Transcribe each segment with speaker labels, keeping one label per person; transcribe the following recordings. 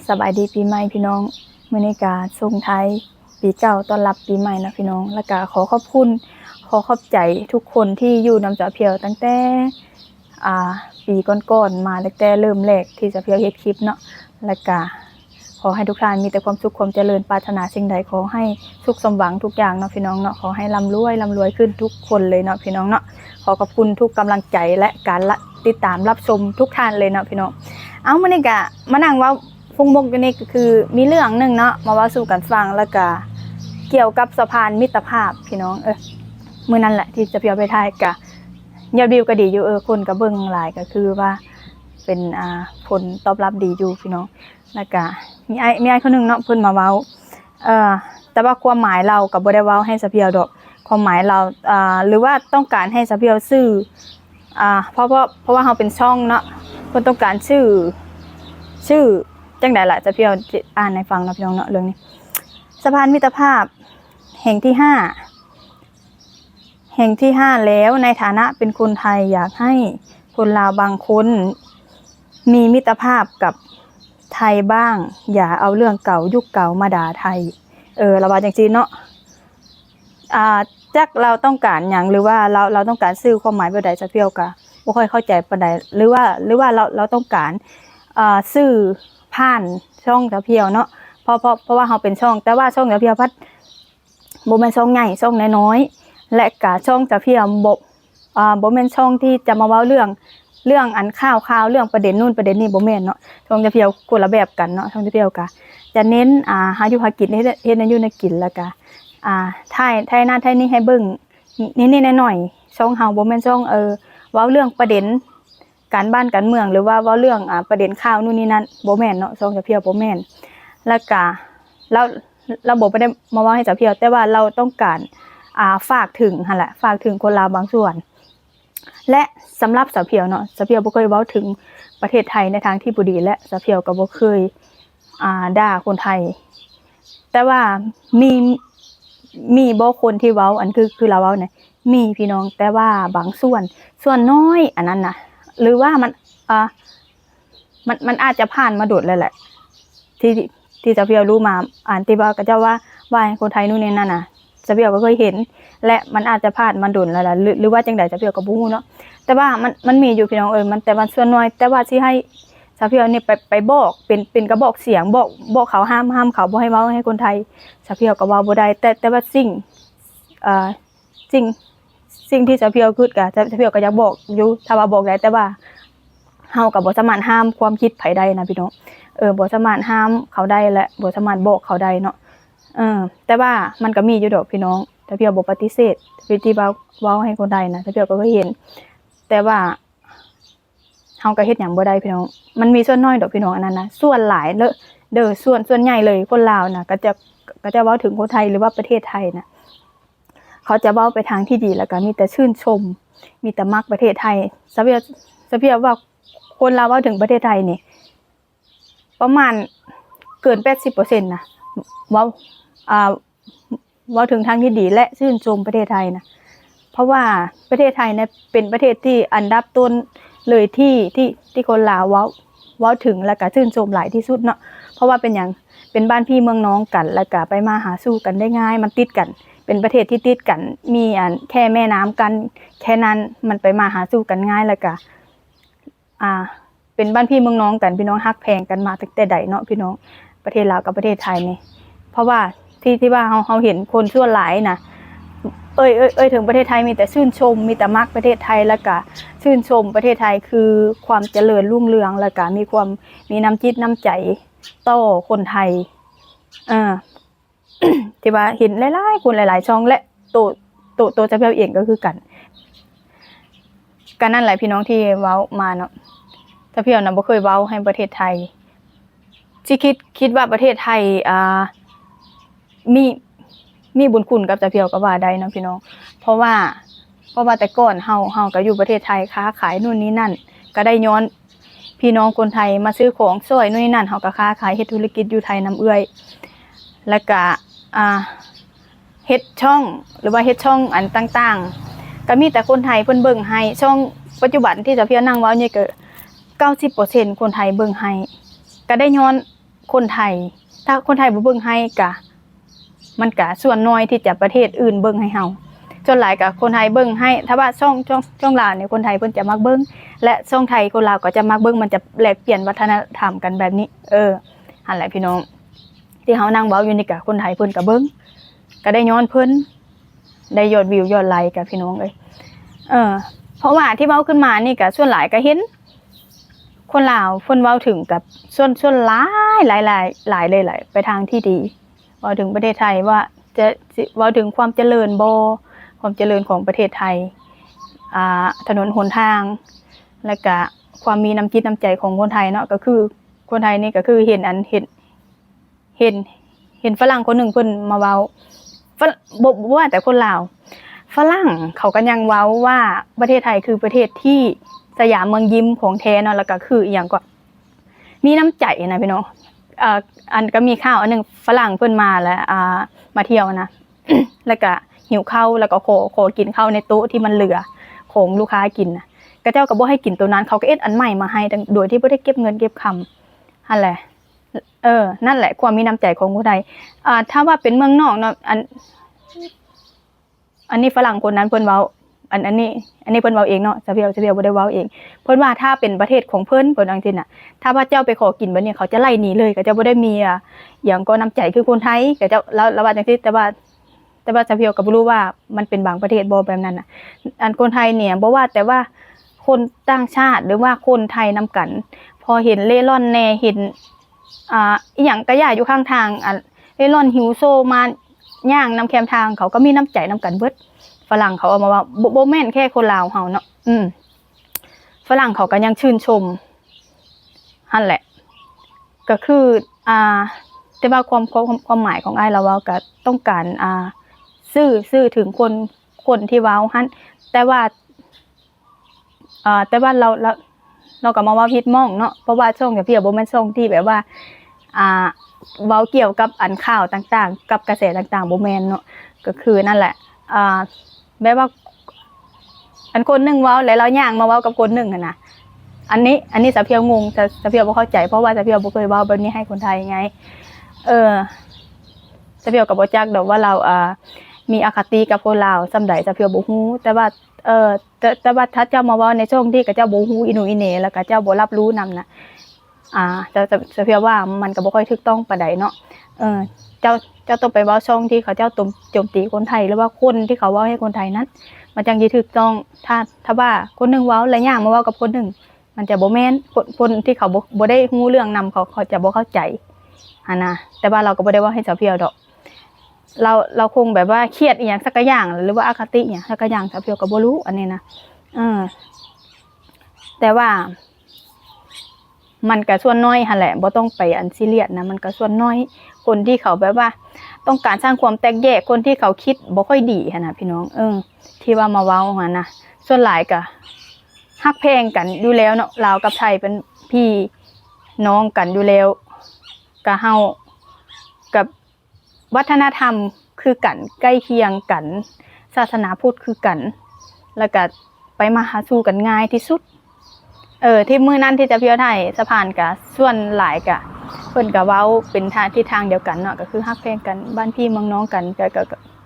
Speaker 1: สบายดีปีใหม่พี่น้องมื้อนี้ก็ส่งท้ายปีเก่าต้อนรับปีใหม่นะพี่น้องแล้วก็ขอขอบคุณขอขอบใจทุกคนที่อยู่นำจะเพียวตั้งแต่ปีก่อนๆมาตั้งแต่เริ่มแรกที่จะเพียวเฮ็ดคลิปเนาะแล้วก็ขอให้ทุกท่านมีแต่ความสุขความเจริญปรารถนาสิ่งใดขอให้สุขสมหวังทุกอย่างเนาะพี่น้องเนาะขอให้ร่ำรวยขึ้นทุกคนเลยเนาะพี่น้องเนาะขอขอบคุณทุกกำลังใจและการติดตามรับชมทุกท่านเลยเนาะพี่น้องเอามื้อนี้ก็มานั่งว่าฟุงมกอยู่นี่ก็คือมีเรื่องนึงเนาะมาเว้าสู่กันฟังแล้วก็เกี่ยวกับสะพานมิตรภาพพี่น้องมื้อนั้นแหละที่จะเพียวไปถ่ายก็ยอดวิวก็ดีอยู่คนก็เบิ่งหลายก็คือว่าเป็นผลตอบรับดีอยู่พี่น้องแล้วก็มีไอ้คนนึงเนาะเพิ่นมาเว้าแต่ว่าความหมายเราก็บ่ได้เว้าให้สะเพียวดอกความหมายเราหรือว่าต้องการให้สะเพียวซื่อเพราะว่าเฮาเป็นช่องเนาะเพิ่นต้องการชื่อจังได๋ล่ะสะเพียวอ่านให้ฟังเนาะพี่น้องเนาะเรื่องนี้สะพานมิตรภาพแห่งที่5แล้วในฐานะเป็นคนไทยอยากให้คนลาวบางคนมีมิตรภาพกับไทยบ้างอย่าเอาเรื่องเก่ายุคเก่ามาด่าไทยเราว่าจังซี่เนาะจักเราต้องการหยังหรือว่าเราต้องการสื่อความหมายแบบใดสักเพียวก็บ่ค่อยเข้าใจปานใดหรือว่าเราต้องการสื่อผ่านช่องสะเพียวเนาะเพราะว่าเฮาเป็นช่องแต่ว่าช่องสะเพียวพัดบ่แม่นช่องใหญ่ช่องน้อยๆและก็ช่องสะเพียวบ่แม่นช่องที่จะมาเว้าเรื่องอันข่าวเรื่องประเด็นนู่นประเด็นนี้บ่แม่นเนาะช่องสะเพียวคนละแบบกันเนาะช่องสะเพียวก็จะเน้นหาอยู่หากินเฮ็ดอยู่ในกินแล้วก็ถ่ายนั่นถ่ายนี่ให้เบิ่งนิดๆหน่อยๆช่องเฮาบ่แม่นช่องเว้าเรื่องประเด็นการบ้านการเมืองหรือว่าเว้าเรื่องประเด็นข่าวนู่นนี่นั่นบ่แม่นเนาะช่องสะเพียวบ่แม่นแล้วก็เราบ่ได้มาเว้าให้สะเพียวแต่ว่าเราต้องการฝากถึงหั่นแหละฝากถึงคนลาวบางส่วนและสำหรับสะเพียวเนาะสะเพียวบ่เคยเว้าถึงประเทศไทยในทางที่บ่ดีและสะเพียวก็บ่เคยด่าคนไทยแต่ว่ามีบ่คนที่เว้าอันคือเราเว้าเนี่ยมีพี่น้องแต่ว่าบางส่วนน้อยอันนั้นน่ะหรือว่ามันอาจจะผ่านมาโดดแล้วแหละที่สะเพียวรู้มาที่ว่าก็เจ้าว่าให้คนไทยนู่นนี่นั่นน่ะสะเพียวก็เคยเห็นและมันอาจจะผ่านมาโดนแล้วล่ะหรือว่าจังได๋สะเพียวก็บ่ฮู้เนาะแต่ว่ามันมีอยู่พี่น้องมันแต่ว่าส่วนน้อยแต่ว่าสิให้สะเพียวนี่ไปบอกเป็นกระบอกเสียงบอกเขาห้ามเขาบ่ให้เว้าให้คนไทยสะเพียวก็เว้าบ่ได้แต่ว่าสิ่งที่สะเพียวคิดก็สะเพียวก็อยากบอกอยู่ถ้าว่าบอกได้แต่ว่าเฮาก็บ่สามารถห้ามความคิดไผได้นะพี่น้องบ่สามารถห้ามเขาได้และบ่สามารถบอกเขาได้เนาะแต่ว่ามันก็มีอยู่ดอกพี่น้องสะเพียวบ่ปฏิเสธที่เว้าให้คนไทยนะสะเพียวก็เคยเห็นแต่ว่าเฮาก็เฮ็ดหยังบ่ได้พี่น้องมันมีส่วนน้อยดอกพี่น้องอันนั้นนะส่วนหลายส่วนใหญ่เลยคนลาวน่ะก็จะเว้าถึงคนไทยหรือว่าประเทศไทยนะเขาจะเว้าไปทางที่ดีแล้วก็มีแต่ชื่นชมมีแต่มักประเทศไทยสะเพียวว่าคนลาวเว้าถึงประเทศไทยนี่ประมาณเกิน 80% นะเว้าถึงทางที่ดีและชื่นชมประเทศไทยนะเพราะว่าประเทศไทยเนี่ยเป็นประเทศที่อันดับต้นเลยที่คนลาวเว้าถึงแล้วก็ชื่นชมหลายที่สุดเนาะเพราะว่าเป็นหยังเป็นบ้านพี่เมืองน้องกันแล้วก็ไปมาหาสู่กันได้ง่ายมันติดกันเป็นประเทศที่ติดกันมีแค่แม่น้ำกันแค่นั้นมันไปมาหาสู่กันง่ายแล้วก็เป็นบ้านพี่เมืองน้องกันพี่น้องฮักแพงกันมาตั้งแต่ใดเนาะพี่น้องประเทศลาวกับประเทศไทยนี่เพราะว่าที่ว่าเฮาเห็นคนส่วนหลายน่ะถึงประเทศไทยมีแต่ชื่นชมมีแต่มักประเทศไทยแล้วก็ชื่นชมประเทศไทยคือความเจริญรุ่งเรืองแล้วก็มีน้ำจิตน้ำใจต่อคนไทยที่ว่าเห็นหลายๆคนหลายๆช่องและตัวจะเพียวเองก็คือกันนั่นแหละพี่น้องที่เว้ามาเนาะถ้าเพียวน่ะบ่เคยเว้าให้ประเทศไทยสิคิดว่าประเทศไทยมีบุญคุณกับจะเพียวก็ว่าได้เนาะพี่น้องเพราะว่าแต่ก่อนเฮาก็อยู่ประเทศไทยค้าขายนู่นนี่นั่นก็ได้ย้อนพี่น้องคนไทยมาซื้อของช่วยนู่นนี่นั่นเฮาก็ค้าขายเฮ็ดธุรกิจอยู่ไทยนำเอื้อยแล้วก็เฮ็ดช่องหรือว่าเฮ็ดช่องอันต่างๆก็มีแต่คนไทยเพิ่นเบิ่งให้ช่องปัจจุบันที่จะเพียวนั่งเว้านี่ก็ 90% คนไทยเบิ่งให้ก็ได้ย้อน คนไทยถ้าคนไทยบ่เบิ่งให้ก็มันก็ส่วนน้อยที่จะประเทศอื่นเบิ่งให้เฮาส่วนหลายก็คนไทยเบิ่งให้ถ้าว่าช่องลาวเนี่ยคนไทยเพิ่นจะมักเบิ่งและช่องไทยคนลาวก็จะมักเบิ่งมันจะแลกเปลี่ยนวัฒนธรรมกันแบบนี้หั่นแหละพี่น้องที่เฮานั่งเว้าอยู่นี่ก็คนไทยเพิ่นก็เบิ่งก็ได้ย้อนเพิ่นได้ยอดวิวยอดไลค์กับพี่น้องเอ้ยเพราะว่าที่เว้าขึ้นมานี่ก็ส่วนหลายก็เห็นคนลาวเพิ่นเว้าถึงกับส่วนหลายเลยไปทางที่ดีเว้าถึงประเทศไทยว่าจะเว้าถึงความเจริญบ่ความเจริญของประเทศไทยถนนหนทางแล้วก็ความมีน้ำจิตน้ำใจของคนไทยเนาะก็คือคนไทยนี่ก็คือเห็นฝรั่งคนหนึ่งเพิ่นมาเว้าบ่ว่าแต่คนลาวฝรั่งเขาก็ยังเว้าว่าประเทศไทยคือประเทศที่สยามเมืองยิ้มของแท้เนาะแล้วก็คืออีหยังก็มีน้ำใจนะพี่น้องอันก็มีข่าวอันนึงฝรั่งเพิ่นมาแล้วมาเที่ยวนะ แล้วก็หิวข้าวแล้วก็ขอกินข้าวในโต๊ะที่มันเหลือของลูกค้ากินน่ะก็เจ้าก็บ่ให้กินตัวนั้นเขาก็เอ็ดอันใหม่มาให้โดยที่บ่ได้เก็บเงินเก็บคำนั่นแหละนั่นแหละความมีน้ำใจของคนไทยถ้าว่าเป็นเมืองนอกเนาะอันนี้ฝรั่งคนนั้นเพิ่นเว้าอันนี้เพิ่นเว้าเองเนาะสะเพียวบ่ได้เว้าเองเพิ่นว่าถ้าเป็นประเทศของเพิ่นจังซี่น่ะถ้าพระเจ้าไปขอกินบัดนี้เขาจะไล่หนีเลยก็จะบ่ได้มีหยังก็น้ำใจคือคนไทยก็จะแล้วว่าจังซี่แต่ว่าสะเพียวก็บ่รู้ว่ามันเป็นบางประเทศบ่แบบนั้นน่ะอันคนไทยเนี่ยบ่ว่าแต่ว่าคนต่างชาติหรือว่าคนไทยนำกันพอเห็นเล่ร่อนแน่เห็นอีหยังกะย่าอยู่ข้างทางเล่ร่อนหิวโซมาย่างนำแคมทางเขาก็มีน้ำใจนำกันเบิดฝรั่งเขาเอามาว่าบ่แม่นแค่คนลาวเฮาเนาะฝรั่งเขาก็ยังชื่นชมหั่นแหละก็คือแต่ว่าความหมายของอ้ายเราเว้าก็ต้องการซื่อถึงคนที่เว้าหั่นแต่ว่าเราก็มาว่าผิดม่องเนาะเพราะว่าช่องกับพี่บ่แม่นช่องที่แบบว่าเว้าเกี่ยวกับอันข่าวต่างๆกับกระแสต่างๆบ่แม่นเนาะก็คือนั่นแหละแบบว่าอันคนนึงเว้าแล้วเราย่างมาเว้ากับคนนึงนะอันนี้สะเพียวงงสะเพียวบ่เข้าใจเพราะว่าสะเพียวบ่เคยเว้าแบบนี้ให้คนไทยไงสะเพียวก็บ่จักดอกว่าเรามีอคติกับคนลาวส่ำใดสะเพียวบ่ฮู้แต่ว่าถ้าเจ้ามาเว้าในช่วงที่ก็เจ้าบ่ฮู้อีหนูอีเหน่แล้วก็เจ้าบ่รับรู้นำน่ะสะเพียวว่ามันก็บ่ค่อยถูกต้องปานใดเนาะเจ้าต้องไปเว้าช่องที่เขาเจ้าโจมตีคนไทยหรือว่าคนที่เขาเว้าให้คนไทยนั้นมันจังสิถูกต้องถ้าว่าคนนึงเว้าแล้วย่างมาเว้ากับคนนึงมันจะบ่แม่นคนที่เขาบ่ได้ฮู้เรื่องนำเขาจะบ่เข้าใจหั่นน่ะแต่ว่าเราก็บ่ได้เว้าให้สะเพียวดอกเราคงแบบว่าเครียดอีหยังสักอย่างหรือว่าอคติอีหยังสักอย่างสะเพียวก็บ่รู้อันนี้นะแต่ว่ามันก็ส่วนน้อยหั่นแหละบ่ต้องไปอันซีเรียสนะมันก็ส่วนน้อยคนที่เขาแบบว่าต้องการสร้างความแตกแยกคนที่เขาคิดบ่ค่อยดีหั่นน่ะพี่น้องที่ว่ามาเว้าหั่นน่ะส่วนหลายก็ฮักแพงกันอยู่แล้วเนาะลาวกับไทยเป็นพี่น้องกันอยู่แล้วก็เฮากับวัฒนธรรมคือกันใกล้เคียงกันศาสนาพุทธคือกันแล้วก็ไปมาหาสู่กันง่ายที่สุดที่มื้อนั้นที่จะเพียวไทยสะพานก็ส่วนหลายก็เพิ่นก็เว้าเป็นทางเดียวกันเนาะก็คือฮักแพงกันบ้านพี่เมืองน้องกัน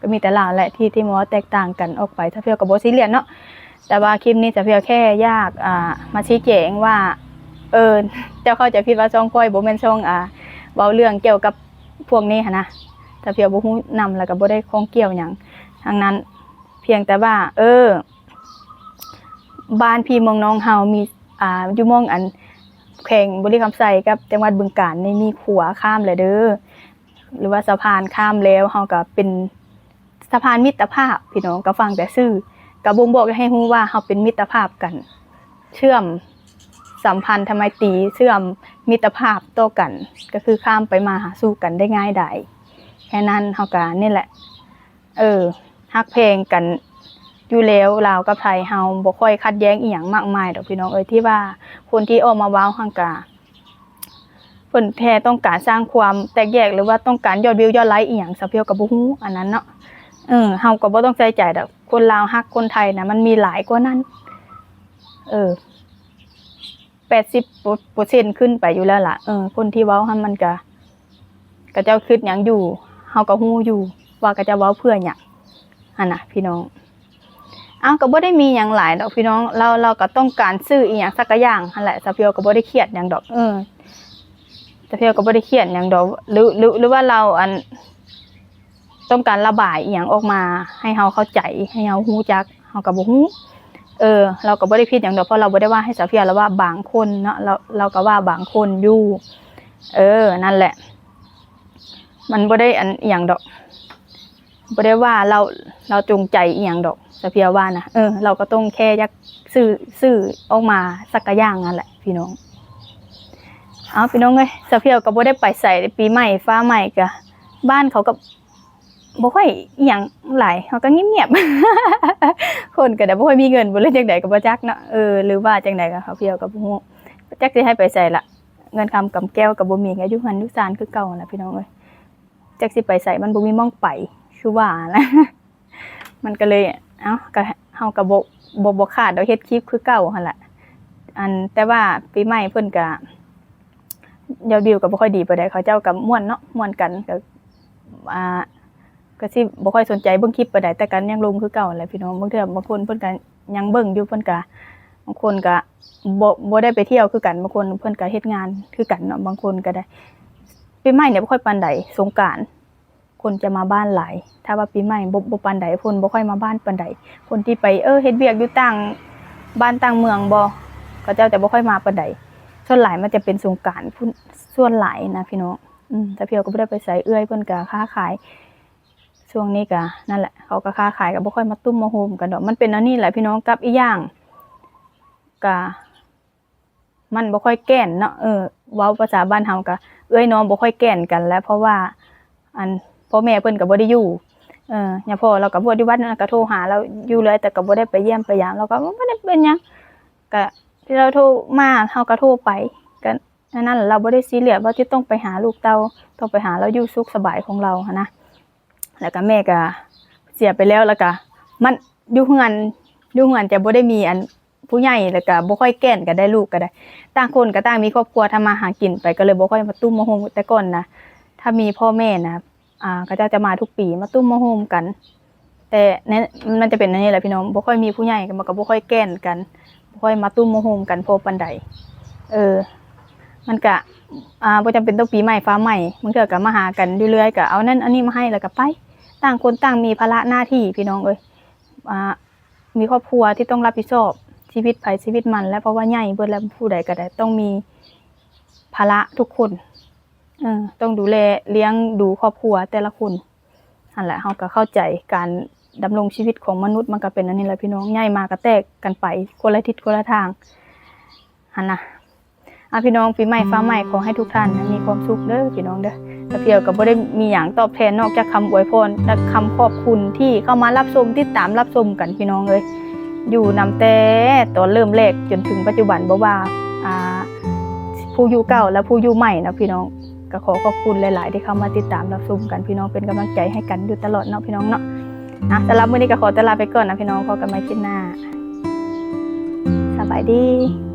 Speaker 1: ก็มีแต่ลาวแหละที่มาแตกต่างกันออกไปถ้าเพียวก็บ่ซีเรียสเนาะแต่ว่าคลิปนี้จะเพียวแค่อยากมาชี้แจงว่าเจ้าเข้าใจผิดว่าช่องค่อยบ่แม่นช่องเว้าเรื่องเกี่ยวกับพวกนี้หั่นนะถ้าเพียวบ่ฮู้นำแล้วก็บ่ได้ข้องเกี่ยวหยังทั้งนั้นเพียงแต่ว่าบ้านพี่เมืองน้องเฮามีอยู่มองอันแข่งบุรีคำไสกับจังหวัดบึงกาฬนี่มีขัวข้ามเลยเด้อหรือว่าสะพานข้ามแล้วเฮาก็เป็นสะพานมิตรภาพพี่น้องก็ฟังแต่ชื่อก็บ่งบอกให้ฮู้ว่าเฮาเป็นมิตรภาพกันเชื่อมสัมพันธไมตรีเชื่อมมิตรภาพต่อกันก็คือข้ามไปมาหาสู่กันได้ง่ายดายแค่นั้นเฮาก็นี่แหละฮักเพลงกันอยู่แล้วลาวกับไทยเฮาบ่ค่อยขัดแย้งอีหยังมากมายดอกพี่น้องที่ว่าคนที่ออกมาเว้าฮังกะเพิ่นแท้ต้องการสร้างความแตกแยกหรือว่าต้องการยอดวิวยอดไลค์อีหยังสะเพียวก็บ่ฮู้อันนั้นเนาะเฮาก็บ่ต้องใส่ใจดอกคนลาวฮักคนไทยน่ะมันมีหลายกว่านั้น80% ขึ้นไปอยู่แล้วล่ะคนที่เว้าหั่นมันก็ ก็เจ้าคิดหยังอยู่เฮาก็ฮู้อยู่ว่าก็จะเว้าเพื่อหยังหั่นน่ะพี่น้องก็บ่ได้มีหยังหลายดอกพี่น้องเราก็ต้องการซื้ออีหยังสักอย่างหั่นแหละสะเพียวก็บ่ได้เครียดหยังดอกสะเพียวก็บ่ได้เครียดหยังดอกหรือว่าเราต้องการระบายอีหยังออกมาให้เฮาเข้าใจให้เฮาฮู้จักเฮาก็บ่ฮู้เราก็บ่ได้ผิดหยังดอกเพราะเราบ่ได้ว่าให้สะเพียวแล้วว่าบางคนเนาะเราก็ว่าบางคนอยู่นั่นแหละมันบ่ได้อันอีหยังดอกบ่ได้ว่าเราจงใจอีหยังดอกสะเพียวว่านะเราก็ต้องแค่อยากซื้อออกมาสักอย่างนั่นแหละพี่น้องพี่น้องเอ้ยสะเพียวก็บ่ได้ไปใส่ปีใหม่ฟ้าใหม่ก็บ้านเขาก็บ่ค่อยอีหยังหลายเขาก็เงียบๆคนก็ได้บ่ค่อยมีเงินบ่เลยจังได๋ก็บ่จักเนาะหรือว่าจังได๋ก็เขาเพียวก็บ่ฮู้จักสิให้ไปใส่ละเงินคำกำแก้วก็บ่มีก็อยู่หันอยู่ซานคือเก่านั่นล่ะพี่น้องเอ้ยจักสิไปใส่มันบ่มีหม้องไปคือว่านะมันก็เลยก็เฮาก็บ่ขาดดอกเฮ็ดคลิปคือเก่าหั่นล่ะแต่ว่าปีใหม่เพิ่นก็ยอดวิวก็บ่ค่อยดีปานใดเขาเจ้าก็ม่วนเนาะม่วนกันก็ก็สิบ่ค่อยสนใจเบิ่งคลิปปานใดแต่กันยังลงคือเก่าแหละพี่น้องบางเทื่อบางคนเพิ่นก็ยังเบิ่งอยู่เพิ่นก็บางคนก็บ่ได้ไปเที่ยวคือกันบางคนเพิ่นก็เฮ็ดงานคือกันเนาะบางคนก็ได้ปีใหม่เนี่ยบ่ค่อยปานใดสงกรานต์คนจะมาบ้านหลายถ้าว่าปีใหม่บ่ปานใดคนบ่ค่อยมาบ้านปานใดคนที่ไปเฮ็ดเวียกอยู่ต่างบ้านต่างเมืองบ่เขาเจ้าจะบ่ค่อยมาปานใดส่วนหลายมันจะเป็นสงกรานต์ส่วนหลายนะพี่น้องแต่เพียวก็บ่ได้ไปใส่เอื้อยเพิ่นก็ค้าขายช่วงนี้ก็นั่นแหละเขาก็ค้าขายก็บ่ค่อยมาตุ้มมาโฮมกันดอกมันเป็นอันนี้แหละพี่น้องกับอีกอย่างก็มันบ่ค่อยแก่นเนาะเว้าภาษาบ้านเฮาก็เอื้อยน้องบ่ค่อยแก่นกันแล้วเพราะว่าพ่อแม่เพิ่นก็บ่ได้อยู่ย่าพ่อเราก็บวชอยู่วัดนั่นก็โทรหาเราอยู่เลยแต่ก็บ่ได้ไปเยี่ยมไปยามเราก็บ่ได้เป็นหยังก็ที่เราโทรมาเฮาก็โทรไปก็นั่นแหละเราบ่ได้ซีเรียสว่าจะต้องไปหาลูกเต้าต้องไปหาเราอยู่สุขสบายของเราหั่นนะแล้วก็แม่ก็เสียไปแล้วก็มันอยู่เฮือนจะบ่ได้มีผู้ใหญ่แล้วก็บ่ค่อยแก่นก็ได้ลูกก็ได้ต่างคนก็ต่างมีครอบครัวทำมาหากินไปก็เลยบ่ค่อยมาตุ้มมาโฮมแต่ก่อนนะถ้ามีพ่อแม่นะก็จะมาทุกปีมาตุ้มมาโฮมกันแต่มันจะเป็นอันนี้แหละพี่น้องบ่ค่อยมีผู้ใหญ่มันก็บ่ค่อยแก่นกันบ่ค่อยมาตุ้มมาโฮมกันพอปานใดมันก็บ่จำเป็นต้องปีใหม่ฟ้าใหม่บางเทื่อก็มาหากันเรื่อยๆก็เอานั่นอันนี้มาให้แล้วก็ไปต่างคนต่างมีภาระหน้าที่พี่น้องเอ้ยมีครอบครัวที่ต้องรับผิดชอบชีวิตไผชีวิตมันและเพราะว่าใหญ่เบิดแล้วผู้ใดก็ได้ต้องมีภาระทุกคนต้องดูแลเลี้ยงดูครอบครัวแต่ละคนนั่นแหละเฮาก็เข้าใจการดำรงชีวิตของมนุษย์มันก็เป็นอันนี้แหละพี่น้องใหญ่มาก็แตกกันไปคนละทิศคนละทางหั่นน่ะพี่น้องปีใหม่ฟ้าใหม่ขอให้ทุกท่านมีความสุขเด้อพี่น้องเด้อแต่เพียวก็บ่ได้มีหยังตอบแทนนอกจากคำอวยพรและคำขอบคุณที่เข้ามารับชมติดตามรับชมกันพี่น้องเอ้ยอยู่นำแต่ตอนเริ่มแรกจนถึงปัจจุบันบ่ว่าผู้อยู่เก่าและผู้อยู่ใหม่นะพี่น้องก็ขอขอบคุณหลายๆที่เข้ามาติดตามรับชมกันพี่น้องเป็นกำลังใจให้กันอยู่ตลอดเนาะพี่น้องเนาะสำหรับมื้อนี้ก็ขอตัวลาไปก่อนนะพี่น้องพบกันใหม่คลิปหน้าสบายดี